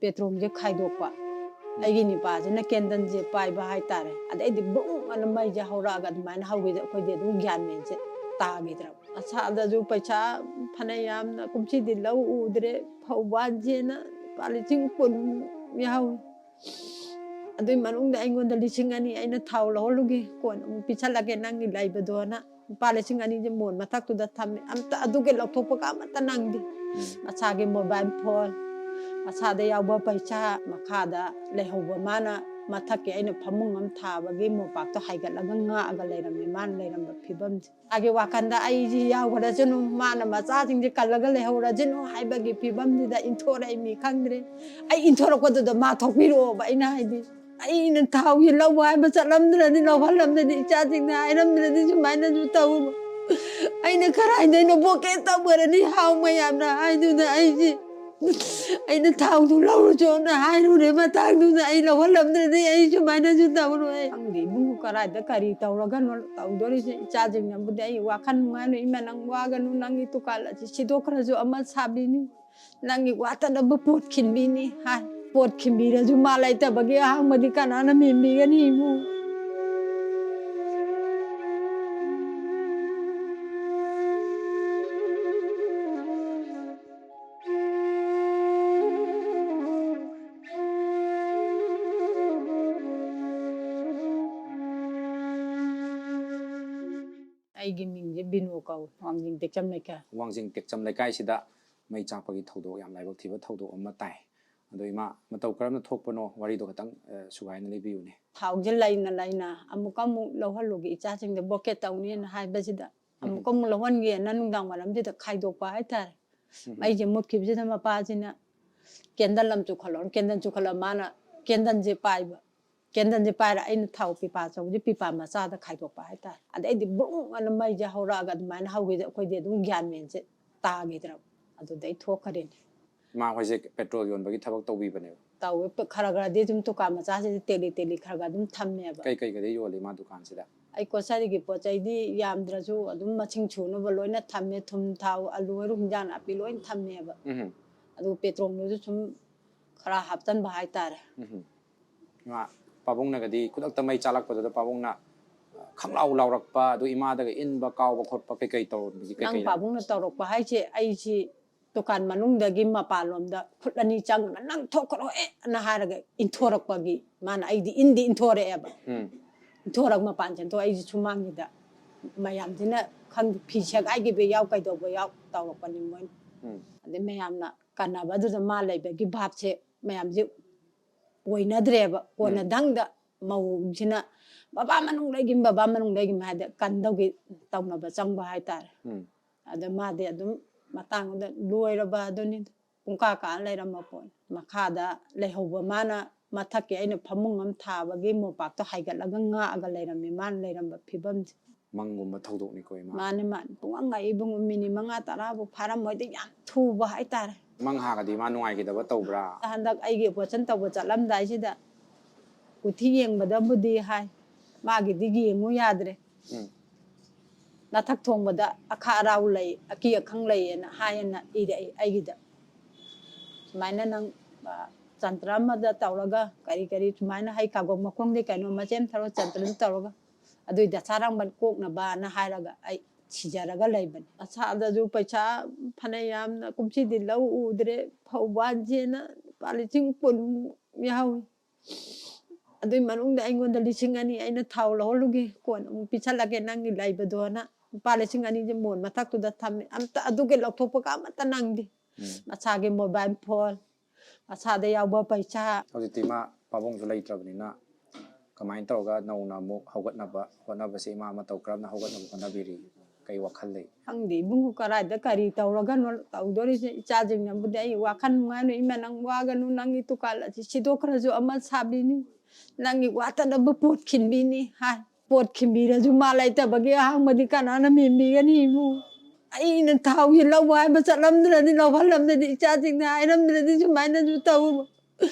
petrol जे खाइदोकपा ꯑꯩꯒꯤ ꯅꯤꯄꯥꯁꯤꯅ ꯀꯦꯟꯗꯜꯁꯦ ꯄꯥꯏꯕ ꯍꯥꯏꯇꯥꯔꯦ ꯑꯗꯩꯗꯤ ꯕꯨꯡ ꯑꯅ ꯃꯩꯁꯦ ꯍꯧꯔꯛꯑꯒ ꯑꯗꯨꯃꯥꯏꯅ ꯍꯧꯈꯤꯗ ꯑꯩꯈꯣꯏꯗꯤ ꯑꯗꯨꯝ ꯒ꯭ꯌꯥꯟ ꯃꯦꯟꯁꯦ ꯇꯥꯈꯤꯗ꯭ꯔꯕ ꯑꯁꯥꯗꯁꯨ ꯄꯩꯁꯥ ꯐꯅ ꯌꯥꯝꯅ ꯀꯨꯝꯁꯤꯗꯤ ꯂꯧ ꯎꯗ꯭ꯔꯦ ꯐꯧ ꯋꯥꯟꯁꯦꯅ ꯂꯨꯄꯥ ꯂꯤꯁꯤꯡ 10 ꯌꯥꯎꯏ ꯑꯗꯨꯏ ꯃꯅꯨꯡꯗ ꯑꯩꯉꯣꯟꯗ 2,000 ꯑꯩꯅ ꯊꯥꯎ ꯂꯧꯍꯜꯂꯨꯒꯦ ꯀꯣꯟ ꯑꯃꯨꯛ ꯄꯤꯁꯜꯂꯒꯦ ꯅꯪꯒꯤ ꯂꯩꯕꯗꯣꯅ ꯂꯨꯄꯥ 2,000ꯁꯦ ꯃꯣꯟ ꯃꯊꯛꯇꯨꯗ ꯊꯝꯃꯦ ꯑꯝꯇ ꯑꯗꯨꯒꯤ ꯂꯧꯊꯣꯛꯄꯒ ꯑꯃꯠꯇ ꯅꯪꯗꯦ ꯃꯁꯥꯒꯤ ꯃꯣꯕꯥꯏꯜ ꯐꯣꯟ ꯃꯁꯥꯗ ꯌꯥꯎꯕ ꯄꯩꯁꯥ ꯃꯈꯥꯗ ꯂꯩꯍꯧꯕ ꯃꯥꯅ ꯃꯊꯛꯀꯤ ꯑꯩꯅ ꯐꯃꯨꯡ ꯑꯃ ꯊꯥꯕꯒꯤ ꯃꯣꯝꯄꯥꯛꯇꯣ ꯍꯥꯏꯒꯠꯂꯒ ꯉꯥꯛꯑꯒ ꯂꯩꯔꯝꯃꯦ ꯃꯥꯅ ꯂꯩꯔꯝꯕ ꯐꯤꯕꯝꯁꯦ ꯑꯩꯒꯤ ꯋꯥꯈꯟꯗ ꯑꯩꯁꯤ ꯌꯥꯎꯈ꯭ꯔꯖꯅꯨ ꯃꯥꯅ ꯃꯆꯥꯁꯤꯡꯁꯦ ꯀꯜꯂꯒ ꯂꯩꯍꯧꯔꯖꯅꯨ ꯍꯥꯏꯕꯒꯤ ꯐꯤꯕꯝꯁꯤꯗ ꯏꯟꯊꯣꯔꯛꯏꯃꯤ ꯈꯪꯗ꯭ꯔꯦ ꯑꯩ ꯏꯟꯊꯣꯔꯛꯄꯗꯨꯗ ꯃꯥ ꯊꯣꯛꯄꯤꯔꯛꯑꯣꯕ ꯑꯩꯅ ꯍꯥꯏꯗꯤ ꯑꯩꯅ ꯊꯥꯎꯒꯤ ꯂꯧꯕ ꯍꯥꯏꯕ ꯆꯠꯂꯝꯗ꯭ꯔꯗꯤ ꯂꯧꯍꯜꯂꯝꯗ꯭ꯔꯗꯤ ꯏꯆꯥꯁꯤꯡꯅ ꯍꯥꯏꯔꯝꯗ꯭ꯔꯗꯤ ꯁꯨꯃꯥꯏꯅꯁꯨ ꯇꯧꯕ ꯑꯩꯅ ꯀꯔꯥꯏꯗꯩꯅꯣ ꯕꯣꯀꯦ ꯇꯧꯈ꯭ꯔꯅꯤ ꯍꯥꯎ ꯃꯌꯥꯝꯅ ꯍꯥꯏꯗꯨꯅ ꯑꯩꯁꯤ ꯑꯩꯅ ꯊꯥꯎꯗꯨ ꯂꯧꯔꯨꯆꯣꯅ ꯍꯥꯏꯔꯨꯔꯦ ꯃꯇꯥꯡꯗꯨꯗ ꯑꯩ ꯂꯧꯍꯜꯂꯝꯗ꯭ꯔꯗꯤ ꯑꯩ ꯁꯨꯃꯥꯏꯅꯁꯨ ꯇꯧꯔꯣꯏ ꯈꯪꯗꯦ ꯏꯕꯨꯡꯉꯣ ꯀꯔꯥꯏꯗ ꯀꯔꯤ ꯇꯧꯔꯒꯅꯣ ꯇꯧꯗꯣꯔꯤꯁꯦ ꯏꯆꯥꯁꯤꯡꯅꯕꯨꯗꯤ ꯑꯩ ꯋꯥꯈꯜ ꯅꯨꯡꯉꯥꯏꯅ ꯏꯃꯥ ꯅꯪ ꯋꯥꯒꯅꯨ ꯅꯪꯒꯤ ꯗꯨꯀꯥꯟ ꯑꯁꯤ ꯁꯤꯗꯣꯛꯈ꯭ꯔꯁꯨ ꯑꯃ ꯁꯥꯕꯤꯅꯤ ꯅꯪꯒꯤ ꯋꯥꯠꯇꯅꯕ ꯄꯣꯠ ꯈꯤꯟꯕꯤꯅꯤ ꯍꯥꯏ ꯄꯣꯠ ꯈꯤꯟꯕꯤꯔꯁꯨ ꯃꯥ ꯂꯩꯇꯕꯒꯤ ꯑꯍꯥꯡꯕꯗꯤ ꯀꯅꯥꯅ ꯃꯦꯟꯕꯤꯒꯅꯤ ꯏꯕꯨꯡ ꯑꯩꯒꯤ ꯃꯤꯡꯁꯦ ꯕꯤꯅꯣ ꯀꯧꯏ ꯋꯥꯡꯖꯤꯡ ꯇꯦꯛꯆꯝ ꯂꯩꯀꯥꯏ ꯋꯥꯡꯖꯤꯡ ꯇꯦꯛꯆꯝ ꯂꯩꯀꯥꯏꯁꯤꯗ ꯃꯩ ꯆꯥꯛꯄꯒꯤ ꯊꯧꯗꯣꯛ ꯌꯥꯝ ꯂꯥꯏꯕꯛ ꯊꯤꯕ ꯊꯧꯗꯣꯛ ꯑꯃ ꯇꯥꯏ ꯑꯗꯣ ꯏꯃꯥ ꯃꯇꯧ ꯀꯔꯝꯅ ꯊꯣꯛꯄꯅꯣ ꯋꯥꯔꯤꯗꯣ ꯈꯤꯇꯪ ꯁꯨꯒꯥꯏꯅ ꯂꯤꯕꯤꯌꯨꯅꯦ ꯊꯥꯎꯁꯦ ꯂꯩꯅ ꯂꯩꯅ ꯑꯃꯨꯛ ꯂꯧꯍꯜꯂꯨꯒꯦ ꯏꯆꯥꯁꯤꯡꯗ ꯕꯣꯀꯦꯠ ꯇꯧꯅꯤꯅ ꯍꯥꯏꯕꯁꯤꯗ ꯑꯃꯨꯛ ꯂꯧꯍꯟꯒꯦꯅ ꯅꯨꯡꯗꯥꯡ ꯋꯥꯏꯔꯝꯁꯤꯗ ꯈꯥꯏꯗꯣꯛꯄ ꯍꯥꯏꯇꯥꯔꯦ ꯃꯩꯁꯦ ꯃꯨꯠꯈꯤꯕꯁꯤꯗ ꯃꯄꯥꯁꯤꯅ ꯀꯦꯟꯗꯜ ꯑꯃ ꯆꯨꯈꯠꯂꯣ ꯀꯦꯟꯗꯜ ꯆꯨꯈꯠꯂ ꯃꯥꯅ ꯀꯦꯟꯗꯜꯁꯦ ꯄꯥꯏꯕ ꯀꯦꯟꯗꯜꯁꯦ ꯄꯥꯏꯔ ꯑꯩꯅ ꯊꯥꯎ ꯄꯤꯄꯥ ꯑꯆꯧꯕꯁꯦ ꯄꯤꯄꯥ ꯃꯆꯥꯗ ꯈꯥꯏꯗꯣꯛꯄ ꯍꯥꯏꯇꯥꯔꯦ ꯑꯗꯩꯗꯤ ꯕꯨꯡ ꯑꯅ ꯃꯩꯁꯦ ꯍꯧꯔꯛꯑꯒ ꯑꯗꯨꯃꯥꯏꯅ ꯍꯧꯈꯤꯗ ꯑꯩꯈꯣꯏꯗꯤ ꯑꯗꯨꯝ ꯒ꯭ꯌꯥꯟ ꯃꯦꯟꯁꯦ ꯇꯥꯈꯤꯗ꯭ꯔꯕ ꯑꯗꯨꯗꯩ ꯊꯣꯛꯈ꯭ꯔꯦꯅꯦ ꯏꯃꯥ ꯍꯣꯏꯁꯦ ꯄꯦꯇ꯭ꯔꯣꯜ ꯌꯣꯟꯕꯒꯤ ꯊꯕꯛ ꯇꯧꯕꯤꯕꯅꯦꯕ ꯇꯧꯋꯦ ꯈꯔ ꯈꯔꯗꯤ ꯑꯗꯨꯝ ꯗꯨꯀꯥꯟ ꯃꯆꯥꯁꯤꯗꯤ ꯇꯦꯂꯤ ꯇꯦꯂꯤ ꯈꯔ ꯈꯔ ꯑꯗꯨꯝ ꯊꯝꯃꯦꯕ ꯀꯩꯀꯩꯒꯗꯤ ꯌꯣꯜꯂꯤ ꯏꯃꯥ ꯗꯨꯀꯥꯟꯁꯤꯗ ꯑꯩ ꯒ꯭ꯔꯣꯁꯔꯤꯒꯤ ꯄꯣꯠ ꯆꯩꯗꯤ ꯌꯥꯝꯗ꯭ꯔꯁꯨ ꯑꯗꯨꯝ ꯃꯁꯤꯡ ꯁꯨꯅꯕ ꯂꯣꯏꯅ ꯊꯝꯃꯦ ꯊꯨꯝ ꯊꯥꯎ ꯑꯂꯨ ꯍꯩꯔꯨ ꯍꯤꯟꯖꯥꯡ ꯅꯥꯄꯤ ꯂꯣꯏꯅ ꯊꯝꯃꯦꯕ ꯑꯗꯨ ꯄꯦꯇ꯭ꯔꯣꯜꯗꯨꯁꯨ ꯁꯨꯝ ꯈꯔ ꯍꯥꯞꯆꯟꯕ ꯍꯥꯏꯇꯥꯔꯦ ꯏꯃꯥ ꯄꯥꯕꯨꯡꯅꯒꯗꯤ ꯈꯨꯗꯛꯇ ꯃꯩ ꯆꯥꯂꯛꯄꯗꯨꯗ ꯄꯥꯕꯨꯡꯅ ꯈꯪꯂꯥꯎ ꯂꯥꯎꯔꯛꯄ ꯑꯗꯨ ꯏꯃꯥꯗꯒ ꯏꯟꯕ ꯀꯥꯎꯕ ꯈꯣꯠꯄ ꯀꯩꯀꯩ ꯇꯧꯔꯝꯕꯒꯤ ꯅꯪ ꯄꯥꯕꯨꯡꯅ ꯇꯧꯔꯛꯄ ꯍꯥꯏꯁꯦ ꯑꯩꯁꯤ ꯗꯨꯀꯥꯟ ꯃꯅꯨꯡꯗꯒꯤ ꯃꯄꯥꯟꯂꯣꯝꯗ ꯈꯨꯠ ꯑꯅꯤ ꯆꯪꯅ ꯅꯪ ꯊꯣꯛꯈ꯭ꯔꯣꯅ ꯍꯥꯏꯔꯒ ꯏꯟꯊꯣꯔꯛꯄꯒꯤ ꯃꯥꯅ ꯑꯩꯗꯤ ꯏꯟꯊꯣꯔꯛꯑꯦꯕ ꯏꯟꯊꯣꯔꯛ ꯃꯄꯥꯟ ꯆꯦꯟꯊꯣꯛ ꯑꯩꯁꯤ ꯁꯨꯃꯥꯡꯁꯤꯗ ꯃꯌꯥꯝꯁꯤꯅ ꯈꯪꯗꯦ ꯐꯤ ꯁꯦꯒꯥꯏꯈꯤꯕ ꯌꯥꯎ ꯀꯩꯗꯧꯕ ꯌꯥꯎ ꯇꯧꯔꯛꯄꯅꯤ ꯃꯣꯏꯅ ꯑꯗꯩ ꯃꯌꯥꯝꯅ ꯀꯟꯅꯕꯗꯨꯗ ꯃꯥ ꯂꯩꯕꯒꯤ ꯚꯥꯞꯁꯦ ꯃꯌꯥꯝꯁꯦ ꯑꯣꯏꯅꯗ꯭ꯔꯦꯕ ꯀꯣꯟꯅꯗꯪꯗ ꯃꯧꯁꯤꯅ ꯕꯕꯥ ꯃꯅꯨꯡ ꯂꯩꯒꯤꯝ ꯍꯥꯏꯗ ꯀꯟꯗꯧꯒꯤ ꯇꯧꯅꯕ ꯆꯪꯕ ꯍꯥꯏꯇꯥꯔꯦ ꯑꯗ ꯃꯥꯗꯤ ꯑꯗꯨꯝ ꯃꯇꯥꯡꯗꯨꯗ ꯂꯣꯏꯔꯕ ꯑꯗꯨꯅꯤ ꯄꯨꯡꯀꯥ ꯀꯥ ꯂꯩꯔꯝꯕ ꯄꯣꯠ ꯃꯈꯥꯗ ꯂꯩꯍꯧꯕ ꯃꯥꯅ ꯃꯊꯛꯀꯤ ꯑꯩꯅ ꯐꯃꯨꯡ ꯑꯃ ꯊꯥꯕꯒꯤ ꯃꯣꯝꯄꯥꯛꯇꯣ ꯍꯥꯏꯒꯠꯂꯒ ꯉꯥꯛꯑꯒ ꯂꯩꯔꯝꯃꯦ ꯃꯥꯅ ꯂꯩꯔꯝꯕ ꯐꯤꯕꯝꯁꯦ ꯃꯪꯒꯨꯝꯕ ꯊꯧꯗꯣꯛꯅꯤꯀꯣ ꯏꯃꯥ ꯃꯥꯅꯦ ꯄꯨꯡꯉꯛ ꯏꯕꯨꯡꯉꯣ ꯃꯤꯅꯤꯠ 5-10ꯐꯥꯎ ꯐꯥꯔꯝꯃꯣꯏꯗ ꯌꯥꯝ ꯊꯨꯕ ꯍꯥꯏꯇꯥꯔꯦ ꯃꯪ ꯍꯥꯒꯗꯤ ꯏꯃꯥ ꯅꯨꯡꯉꯥꯏꯈꯤꯗꯕ ꯇꯧꯕ꯭ꯔꯥ ꯍꯟꯗꯛ ꯑꯩꯒꯤ ꯑꯣꯄꯔꯦꯁꯟ ꯇꯧꯕ ꯆꯠꯂꯝꯗꯥꯏꯁꯤꯗ ꯀꯨꯊꯤ ꯌꯦꯡꯕꯗꯕꯨꯗꯤ ꯍꯥꯏ ꯃꯥꯒꯤꯗꯤ ꯌꯦꯡꯉꯨ ꯌꯥꯗ꯭ꯔꯦ ꯅꯊꯛ ꯊꯣꯡꯕꯗ ꯑꯈꯥ ꯑꯔꯥꯎ ꯂꯩ ꯑꯀꯤ ꯑꯈꯪ ꯂꯩꯌꯦꯅ ꯍꯥꯏꯌꯦꯅ ꯏꯔꯛꯏ ꯑꯩꯒꯤꯗ ꯁꯨꯃꯥꯏꯅ ꯅꯪ ꯆꯟꯇ꯭ꯔ ꯑꯃꯗ ꯇꯧꯔꯒ ꯀꯔꯤ ꯁꯨꯃꯥꯏꯅ ꯍꯩ ꯀꯥꯒꯣꯡ ꯃꯈꯣꯡꯗꯤ ꯀꯩꯅꯣ ꯃꯆꯦꯝ ꯊꯧꯔ ꯆꯟꯇ꯭ꯔꯗꯨ ꯇꯧꯔꯒ ꯑꯗꯨꯏ ꯗꯁꯥꯔꯥꯡꯕꯟ ꯀꯣꯛꯅꯕꯅ ꯍꯥꯏꯔꯒ ꯑꯩ ꯁꯤꯖꯔꯒ ꯂꯩꯕꯅꯤ ꯑꯁꯥꯗꯁꯨ ꯄꯩꯁꯥ ꯐꯅ ꯌꯥꯝꯅ ꯀꯨꯝꯁꯤꯗꯤ ꯂꯧ ꯎꯗ꯭ꯔꯦ ꯐꯧ ꯋꯥꯟꯁꯦꯅ ꯂꯨꯄꯥ ꯂꯤꯁꯤꯡ 10 ꯌꯥꯎꯏ ꯑꯗꯨꯏ ꯃꯅꯨꯡꯗ ꯑꯩꯉꯣꯟꯗ 2,000 ꯑꯩꯅ ꯊꯥꯎ ꯂꯧꯍꯜꯂꯨꯒꯦ ꯀꯣꯟ ꯑꯃꯨꯛ ꯄꯤꯁꯜꯂꯒꯦ ꯅꯪꯒꯤ ꯂꯩꯕꯗꯣꯅ ꯂꯨꯄꯥ 2,000ꯁꯦ ꯃꯣꯟ ꯃꯊꯛꯇꯨꯗ ꯊꯝꯃꯦ ꯑꯝꯇ ꯑꯗꯨꯒꯤ ꯂꯧꯊꯣꯛꯄꯒ ꯑꯃꯠꯇ ꯅꯪꯗꯦ ꯃꯁꯥꯒꯤ ꯃꯣꯕꯥꯏꯜ ꯐꯣꯟ ꯃꯁꯥꯗ ꯌꯥꯎꯕ ꯄꯩꯁꯥ ꯍꯧꯖꯤꯛꯇꯤ ꯏꯃꯥ ꯄꯥꯕꯨꯡꯁꯨ ꯂꯩꯇ꯭ꯔꯕꯅꯤꯅ ꯀꯃꯥꯏꯅ ꯇꯧꯔꯒ ꯅꯧꯅ ꯑꯃꯨꯛ ꯍꯧꯒꯠꯅꯕ ꯍꯣꯠꯅꯕꯁꯦ ꯏꯃꯥ ꯃꯇꯧ ꯀꯔꯝꯅ ꯍꯧꯒꯠꯅꯕ ꯍꯣꯠꯅꯕꯤꯔꯤ ꯀꯩ ꯋꯥꯈꯜ ꯂꯩ ꯈꯪꯗꯦ ꯏꯕꯨꯡꯉꯣ ꯀꯔꯥꯏꯗ ꯀꯔꯤ ꯇꯧꯔꯒꯅꯣ ꯇꯧꯗꯣꯔꯤꯁꯦ ꯏꯆꯥꯁꯤꯡꯅꯕꯨꯗꯤ ꯑꯩ ꯋꯥꯈꯜ ꯅꯨꯡꯉꯥꯏꯅ ꯏꯃꯥ ꯅꯪ ꯋꯥꯒꯅꯨ ꯅꯪꯒꯤ ꯗꯨꯀꯥꯟ ꯑꯁꯤ ꯁꯤꯗꯣꯛꯈ꯭ꯔꯁꯨ ꯑꯃ ꯁꯥꯕꯤꯅꯤ ꯅꯪꯒꯤ ꯋꯥꯠꯇꯅꯕ ꯄꯣꯠ ꯈꯤꯟꯕꯤꯅꯤ ꯍꯥꯏ ꯄꯣꯠ ꯈꯤꯟꯕꯤꯔꯁꯨ ꯃꯥ ꯂꯩꯇꯕꯒꯤ ꯑꯍꯥꯡꯕꯗꯤ ꯀꯅꯥꯅ ꯃꯦꯟꯕꯤꯒꯅꯤ ꯏꯕꯨꯡ ꯑꯩꯅ ꯊꯥꯎꯒꯤ ꯂꯧꯕ ꯍꯥꯏꯕ ꯆꯠꯂꯝꯗ꯭ꯔꯗꯤ ꯂꯧꯍꯜꯂꯝꯗ꯭ꯔꯗꯤ ꯏꯆꯥꯁꯤꯡꯅ ꯍꯥꯏꯔꯝꯗ꯭ꯔꯗꯤ ꯁꯨꯃꯥꯏꯅꯁꯨ ꯇꯧꯕ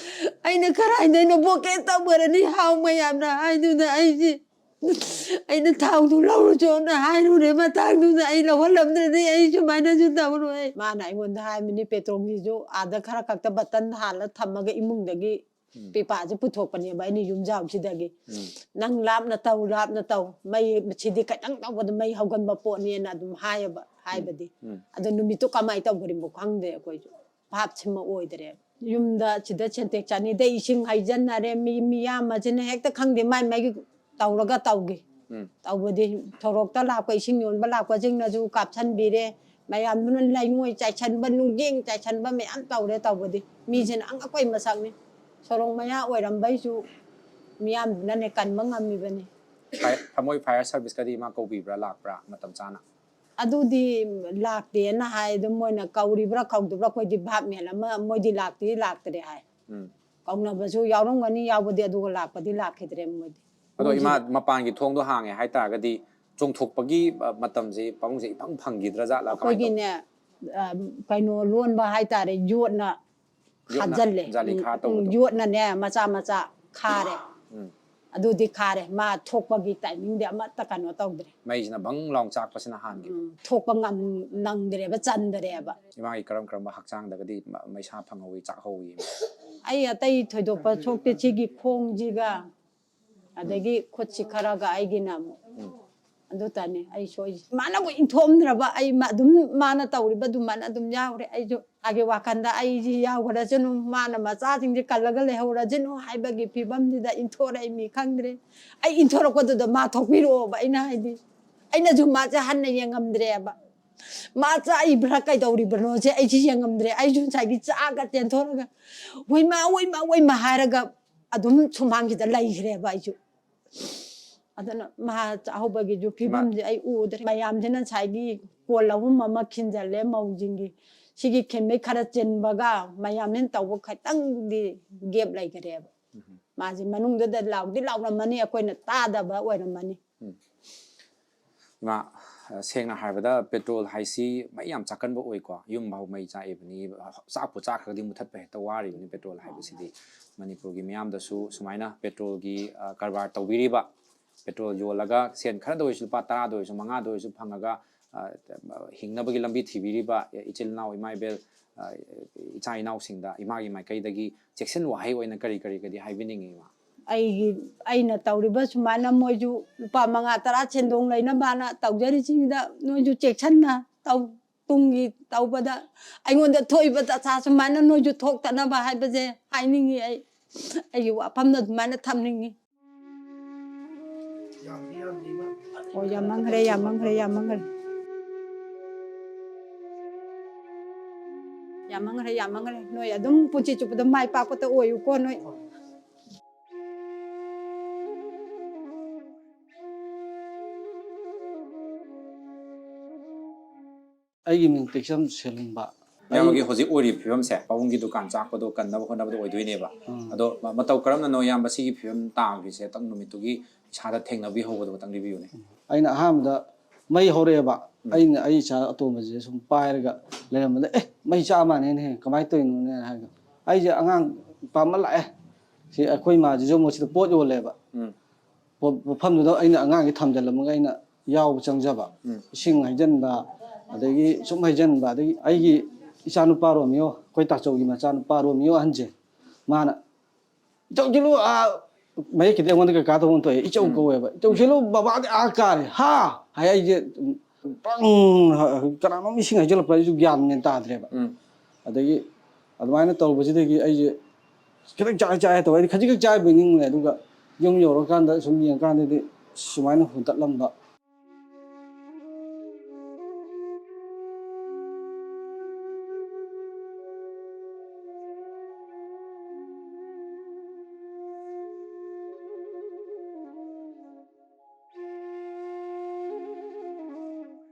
ꯑꯩꯅ ꯀꯔꯥꯏꯗꯩꯅꯣ ꯕꯣꯀꯦꯠ ꯇꯧꯈ꯭ꯔꯅꯤ ꯍꯥꯎ ꯃꯌꯥꯝꯅ ꯍꯥꯏꯗꯨꯅ ꯑꯩꯁꯤ Aina thawdu lawru chona hairu re ma tangdu na ai lawhalamdre de ai sumaina ju tawru ai mana aingonda hai mini petrol gi jo ada khara kakta batan hala thamaga imung dagi pipa je puthokpani ba ini yumjau sidagi nang lapna taw mai chidi kadang tawbad mai haugan ba poni na dum hayaba haibadi adu numito kamai tawgari mo khangde koi jo bhap chima oidre yumda chida chentek chani de ising haijan na re mi miyama jene hekta khangde mai mai tawraga tawgi tawbadi thorokta lapka ising yonba lapka jingna ju kapchan bire mayam nun laingoi chai chan ba nungjing chai chan ba me am tawre tawbadi mi jena anga koi masak ni sorong maya oiram bai ju miyam nane kan mangami bani Thamoi fire service kadi ma ko bi bra lak bra matam chana adudi lakte na hai do moina kauri bra khawdu bra koi di bhap mela ma moi di lakte hai kauna basu yaurong gani yawbadi adu lakpadi lakhidre moi ado ima mapan gi thong do hange hai ta gadi chong thok pagi matam je pang je ipang phang gi dra ja la koi gi ne kaino lon ba hai ta re yot na khajalle yot na ne macha khare adudi khare ma thokpagi timing de ama ta kano tawdre mai jina bang long chak pasina han gi thokpa ngam nangdre ba chandre ba ima gi karam ba hakchang da gadi mai sa phangawi chak howi ai atai thoidopa chokte chigi khong jiga adagi khotchi kharaga aigi nam adu tane ai soi mana go inthomdraba ai ma dum mana tawriba dum mana dum yaure ai jo age wakanda ai ji yawgara jenu mana macha jing ji kallaga le hawra jenu haibagi pibam dida inthora mi khangdre ai inthora ko da ma thokpiro ba ina haidi aina ju ma ja hanna yengamdre ba ma cha ai bra kai dawri bro je ai ji yengamdre ai ju chai gi cha ga ten thoraga woi ma haraga adum chumang gi da lai hre ba ai ju adana ma ahobagi ju pibam je ai u dre mayam jena chai gi kolawum mama khinjale maujingi sigi khenme khara chen baga mayam nen taw khatang di gap lai gare ma ji manung da law mani akoina ta da ba oira mani ma sengna harbada petrol haisi mai yam chakan ba oi ko yum bau mai cha ebni sa pu cha khadi muthat pe ta wari ni petrol haibu sidi manipur gi miyam da su sumaina petrol gi karbar tawbiri ba petrol yolaga sen khara doi su pa ta doi su manga doi su phangaga hingna bagi lambi thibiri ba ichil naw imai bel ichai naw singda imagi mai kai dagi section wahai oina kari kadi haibiningi ma aina tawriba sumana moju lupa manga tara chendong laina bana tawjari chingda noju section na taw tungi tawbada aingonda thoibada cha sumana noju thok tana ba haibaje hainingi ai wa pamna mana thamningi o yamangre noi adum puchi chupada mai pa pata oyu ko noi aigi ming teksam selumba yamagi hoji ori phibam se pawung gi dukan chak ko do kan na khona do oidoi ne ba ado mataw karam na no yam basi gi phibam ta gi se tang numitu gi chada thengna bi hobo do tang review ne aina hamda mai hore ba aina ai cha atoma je sum pairaga leramda mai cha ma ne kamai toinu ne ha ga ai je angang pamal la si akoi ma je mo si pot yo le ba pham do aina angang gi thamjal ma aina yaw changjaba sing haijan ba adagi sum haijan ba adagi ai gi isanu paro mio koi tak chau gi ma chan paro mio anje mana chau gilu mấy cái tiếng anh cái thôn tuổi ít châu câu vậy châu chỉ lúc bà de aka này ha hay ai je bang cái nó mới sinh hay cho là phải dùng giàn nhân ta thế vậy ở đây ở ngoài nó tàu bây giờ cái ai je cái trai tàu ấy cái trai bình nhưng này đúng không dùng nhiều nó can đấy dùng nhiều can đấy số máy nó hỗn tạp lắm đó